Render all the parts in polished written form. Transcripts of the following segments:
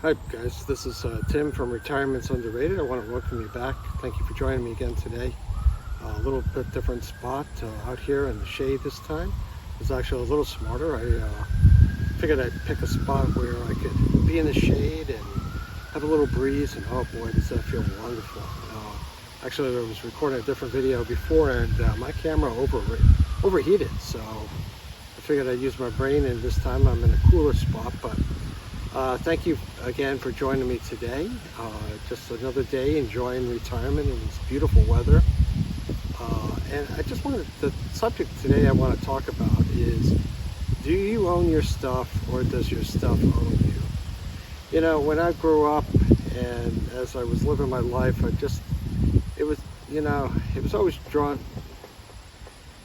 Hi guys, this is Tim from Retirement's Underrated. I want to welcome you back. Thank you for joining me again today. A little bit different spot out here in the shade this time. It's actually a little smarter. I figured I'd pick a spot where I could be in the shade and have a little breeze, and oh boy, does that feel wonderful. Actually, I was recording a different video before, and my camera overheated, so I figured I'd use my brain, and this time I'm in a cooler spot. But thank you again for joining me today. Just another day enjoying retirement in this beautiful weather. And I just wanted, the subject today I want to talk about is, do you own your stuff or does your stuff own you? You know, when I grew up and as I was living my life, it was always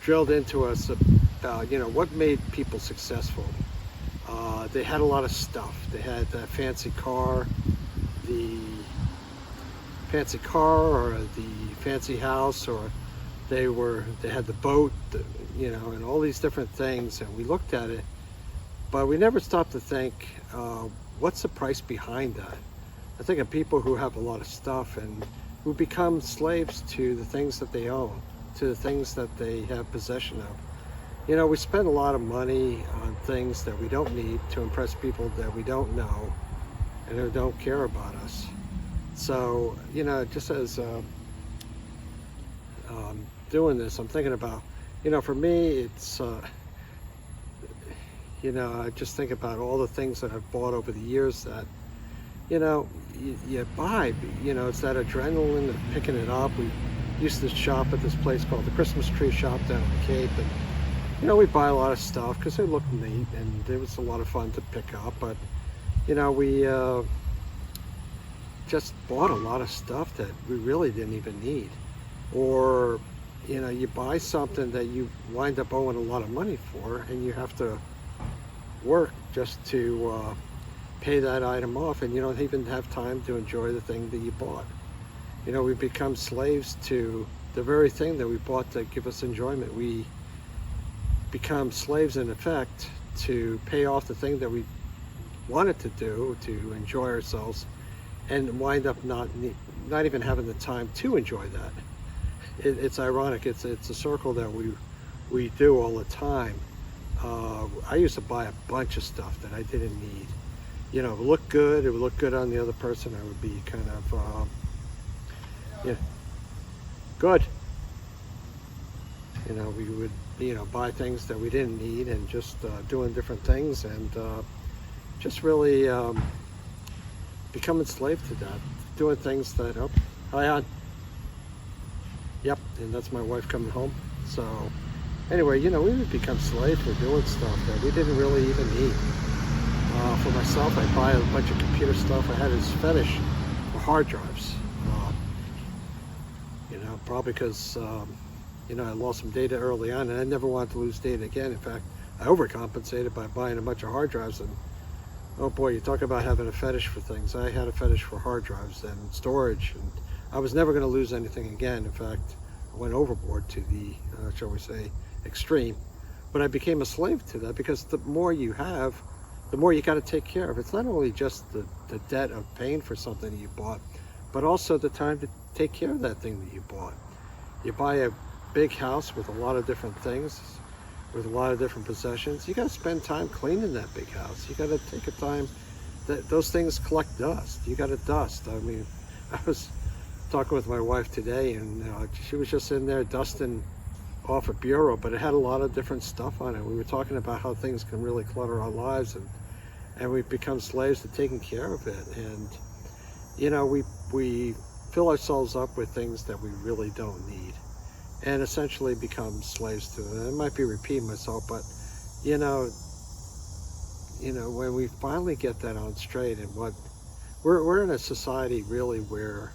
drilled into us about, what made people successful. They had a lot of stuff. They had that fancy car, or the fancy house, or they had the boat, and all these different things. And we looked at it, but we never stopped to think, what's the price behind that? I think of people who have a lot of stuff and who become slaves to the things that they own, to the things that they have possession of. We spend a lot of money on things that we don't need to impress people that we don't know and who don't care about us. So, just as doing this, I'm thinking about, for me, it's, I just think about all the things that I've bought over the years that, you buy, it's that adrenaline of picking it up. We used to shop at this place called the Christmas Tree Shop down in the Cape, and we buy a lot of stuff because they look neat and it was a lot of fun to pick up. But, we just bought a lot of stuff that we really didn't even need. Or, you buy something that you wind up owing a lot of money for, and you have to work just to pay that item off, and you don't even have time to enjoy the thing that you bought. We become slaves to the very thing that we bought to give us enjoyment. We become slaves in effect to pay off the thing that we wanted to do to enjoy ourselves, and wind up not even having the time to enjoy that. It's ironic. It's a circle that we do all the time. I used to buy a bunch of stuff that I didn't need. It would look good. It would look good on the other person. I would be kind of good. We would buy things that we didn't need, and just doing different things, and just really become enslaved to that, doing things that, oh, hi on. Yep, and that's my wife coming home. So anyway, we would become slaves for doing stuff that we didn't really even need. For myself, I buy a bunch of computer stuff. I had this fetish for hard drives. Probably because I lost some data early on, and I never wanted to lose data again. In fact, I overcompensated by buying a bunch of hard drives, and oh boy, you talk about having a fetish for things. I had a fetish for hard drives and storage, and I was never going to lose anything again. In fact, I went overboard to the, shall we say, extreme. But I became a slave to that, because the more you have, the more you got to take care of. It's not only just the debt of paying for something that you bought, but also the time to take care of that thing that you bought. You buy a big house with a lot of different things, with a lot of different possessions. You got to spend time cleaning that big house. You got to take a time that those things collect dust. You got to dust. I mean, I was talking with my wife today, and she was just in there dusting off a bureau, but it had a lot of different stuff on it. We were talking about how things can really clutter our lives, and we become slaves to taking care of it. And we fill ourselves up with things that we really don't need, and essentially become slaves to it. I might be repeating myself, but when we finally get that on straight, and what we're in a society really where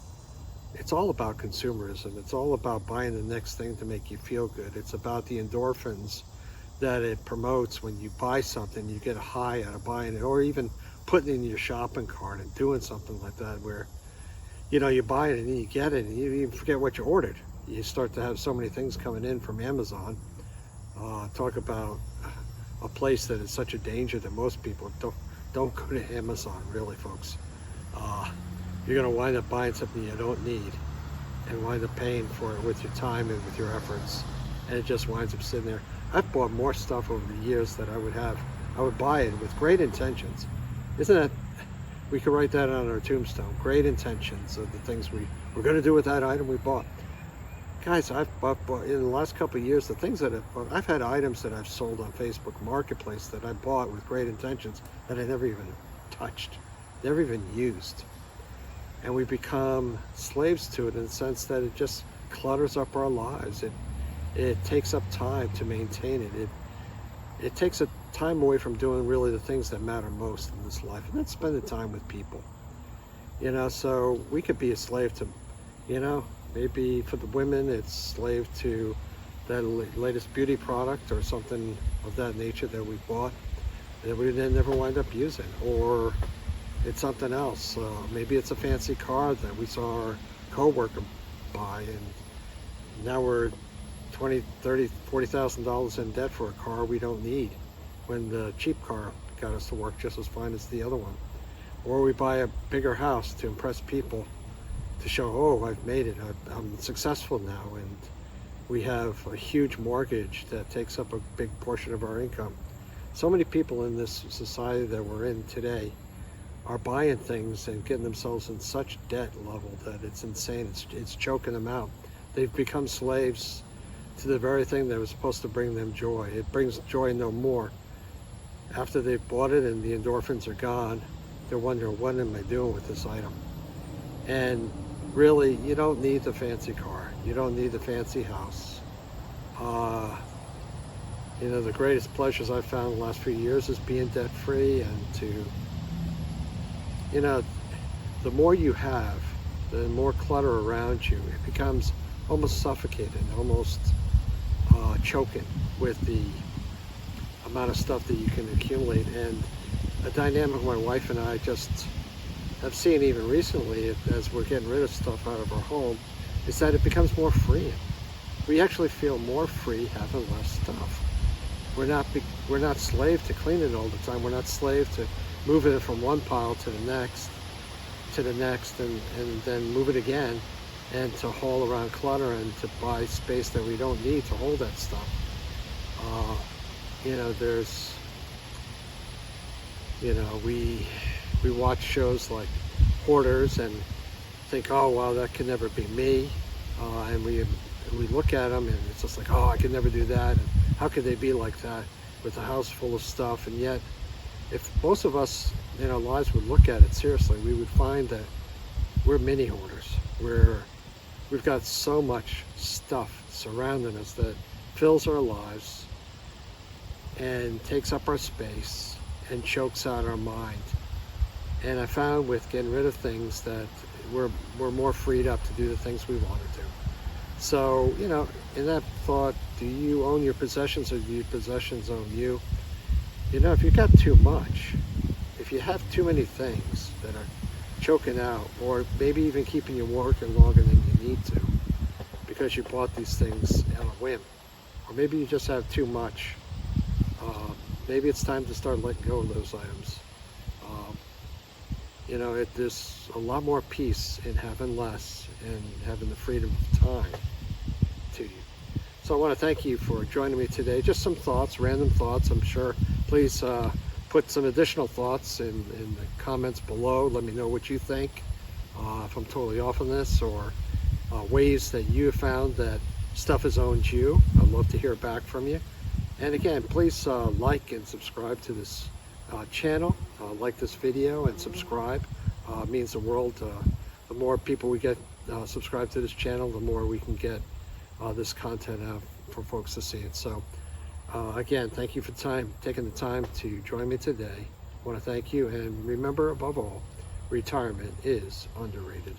it's all about consumerism. It's all about buying the next thing to make you feel good. It's about the endorphins that it promotes when you buy something. You get a high out of buying it, or even putting it in your shopping cart and doing something like that, where you buy it and then you get it and you even forget what you ordered. You start to have so many things coming in from Amazon. Talk about a place that is such a danger that most people don't go to Amazon, really, folks. uh, you're going to wind up buying something you don't need and wind up paying for it with your time and with your efforts, and it just winds up sitting there. I've bought more stuff over the years that I would buy it with great intentions. Isn't that, we could write that on our tombstone, great intentions of the things we're going to do with that item we bought. Guys, I've bought in the last couple of years, the things that I've had items that I've sold on Facebook Marketplace that I bought with great intentions that I never even touched, never even used. And we become slaves to it in the sense that it just clutters up our lives. It takes up time to maintain it. It takes a time away from doing really the things that matter most in this life, and that's spending time with people. So we could be a slave to, maybe for the women, it's slave to that latest beauty product or something of that nature that we bought that we then never wind up using, or it's something else. Maybe it's a fancy car that we saw our coworker buy, and now we're $20,000, $30,000, $40,000 in debt for a car we don't need, when the cheap car got us to work just as fine as the other one. Or we buy a bigger house to impress people, to show, oh, I've made it, I'm successful now, and we have a huge mortgage that takes up a big portion of our income. So many people in this society that we're in today are buying things and getting themselves in such debt level that it's insane. It's choking them out. They've become slaves to the very thing that was supposed to bring them joy. It brings joy no more. After they've bought it and the endorphins are gone, they're wondering, what am I doing with this item? And really, you don't need the fancy car. You don't need the fancy house. The greatest pleasures I've found in the last few years is being debt-free, and the more you have, the more clutter around you. It becomes almost suffocating, almost choking with the amount of stuff that you can accumulate. And a dynamic my wife and I just have seen even recently, as we're getting rid of stuff out of our home, is that it becomes more freeing. We actually feel more free having less stuff. We're not slave to cleaning all the time. We're not slave to moving it from one pile to the next, and then move it again, and to haul around clutter and to buy space that we don't need to hold that stuff. We watch shows like Hoarders and think, oh, wow, that could never be me. And we look at them and it's just like, oh, I could never do that. And how could they be like that with a house full of stuff? And yet, if most of us in our lives would look at it seriously, we would find that we're mini hoarders. We've got so much stuff surrounding us that fills our lives and takes up our space and chokes out our mind. And I found with getting rid of things that we're more freed up to do the things we want to do. So, in that thought, do you own your possessions, or do your possessions own you? If you've got too much, if you have too many things that are choking out, or maybe even keeping you working longer than you need to because you bought these things on a whim, or maybe you just have too much, maybe it's time to start letting go of those items. There's a lot more peace in having less and having the freedom of time to you. So I want to thank you for joining me today. Just some thoughts, random thoughts, I'm sure. Please put some additional thoughts in the comments below. Let me know what you think, if I'm totally off on this, or ways that you have found that stuff has owned you. I'd love to hear back from you. And again, please like and subscribe to this channel. Like this video and subscribe. It means the world. The more people we get subscribed to this channel, the more we can get this content out for folks to see it. So again, thank you for taking the time to join me today. I want to thank you, and remember, above all, retirement is underrated.